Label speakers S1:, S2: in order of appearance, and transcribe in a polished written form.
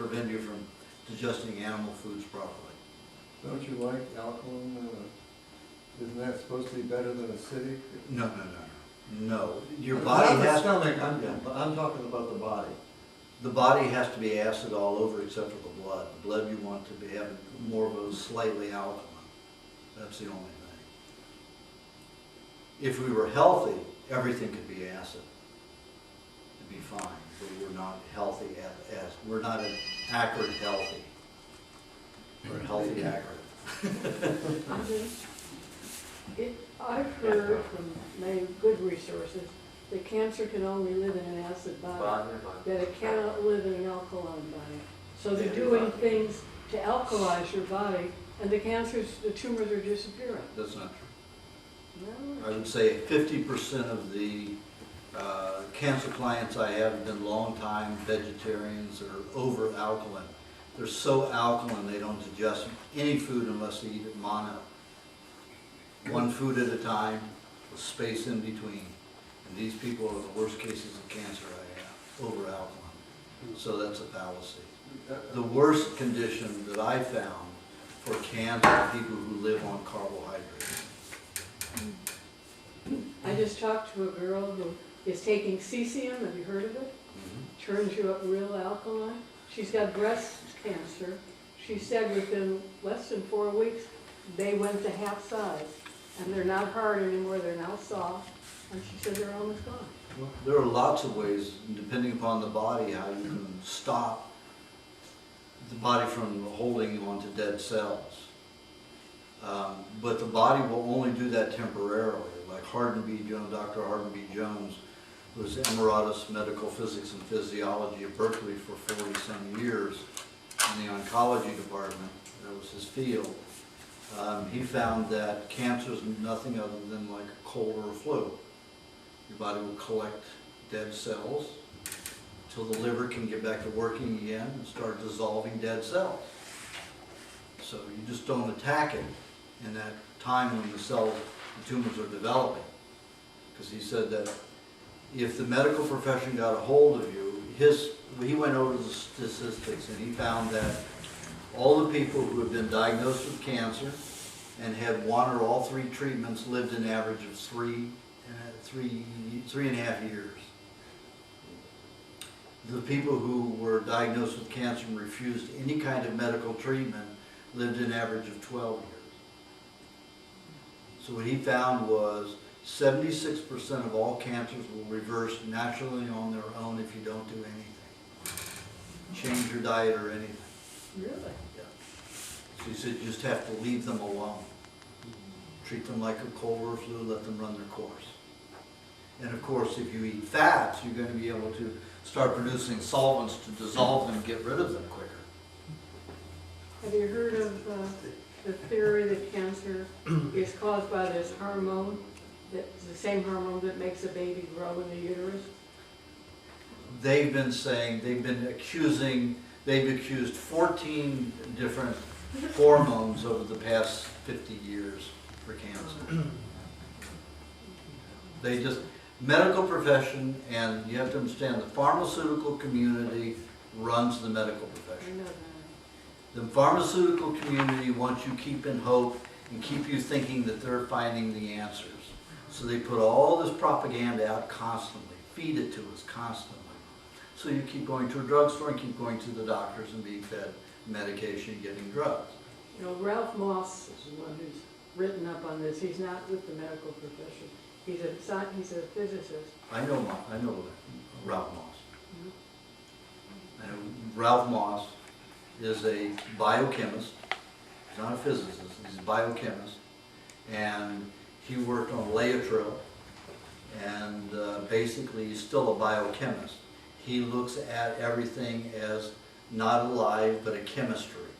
S1: prevent you from digesting animal foods properly.
S2: Don't you like alkaline? Isn't that supposed to be better than acidic?
S1: No. No. Your
S2: Not
S1: body
S2: the
S1: has
S2: stomach,
S1: Yeah.
S2: I'm talking about the body.
S1: The body has to be acid all over except for the blood. The blood you want to be having more of a slightly alkaline. That's the only thing. If we were healthy, everything could be acid. It'd be fine, but we're not healthy as we're not an acrid healthy. We're a healthy acrid.
S3: I've heard from many good resources that cancer can only live in an acid body, that it cannot live in an alkaline body. So they're doing things to alkalize your body, and the tumors are disappearing.
S1: That's not true.
S3: No.
S1: I would say 50% of the cancer clients I have been long-time vegetarians or over-alkaline. They're so alkaline they don't digest any food unless they eat it mono. One food at a time, with space in between. And these people are the worst cases of cancer I have, over-alkaline. So that's a fallacy. The worst condition that I found for cancer are people who live on carbohydrates.
S3: I just talked to a girl who is taking cesium. Have you heard of it? Turns you up real alkaline. She's got breast cancer. She said within less than 4 weeks, they went to half size. And they're not hard anymore, they're now soft. And she said they're almost gone.
S1: Well, there are lots of ways, depending upon the body, how you can stop the body from holding on to dead cells. But the body will only do that temporarily. Like Dr. Hardin B. Jones was Emeritus Medical Physics and Physiology at Berkeley for 40-some years in the oncology department. That was his field. He found that cancer is nothing other than like a cold or a flu. Your body will collect dead cells until the liver can get back to working again and start dissolving dead cells. So you just don't attack it in that time when the tumors are developing. Because he said that if the medical profession got a hold of you, he went over the statistics and he found that all the people who have been diagnosed with cancer and had one or all 3 treatments lived an average of three and a half years. The people who were diagnosed with cancer and refused any kind of medical treatment lived an average of 12 years. So what he found was 76% of all cancers will reverse naturally on their own if you don't do anything. Change your diet or anything.
S3: Really?
S1: Yeah. So he said you just have to leave them alone. Treat them like a cold or flu, let them run their course. And of course, if you eat fats, you're going to be able to start producing solvents to dissolve them and get rid of them quicker.
S3: Have you heard of the theory that cancer is caused by this hormone, that's the same hormone that makes a baby grow in the uterus?
S1: They've accused 14 different hormones over the past 50 years for cancer. Medical profession, and you have to understand, the pharmaceutical community runs the medical
S3: I
S1: profession.
S3: know that.
S1: The pharmaceutical community wants you to keep in hope and keep you thinking that they're finding the answers. So they put all this propaganda out constantly, feed it to us constantly. So you keep going to a drugstore and keep going to the doctors and being fed medication and getting drugs.
S3: You know, Ralph Moss is the one who's written up on this. He's not with the medical profession. He's a physicist.
S1: I know Ralph Moss.
S3: Mhm.
S1: I know Ralph Moss is a biochemist. He's not a physicist, he's a biochemist. And he worked on Laetrile, and basically he's still a biochemist. He looks at everything as not alive, but a chemistry.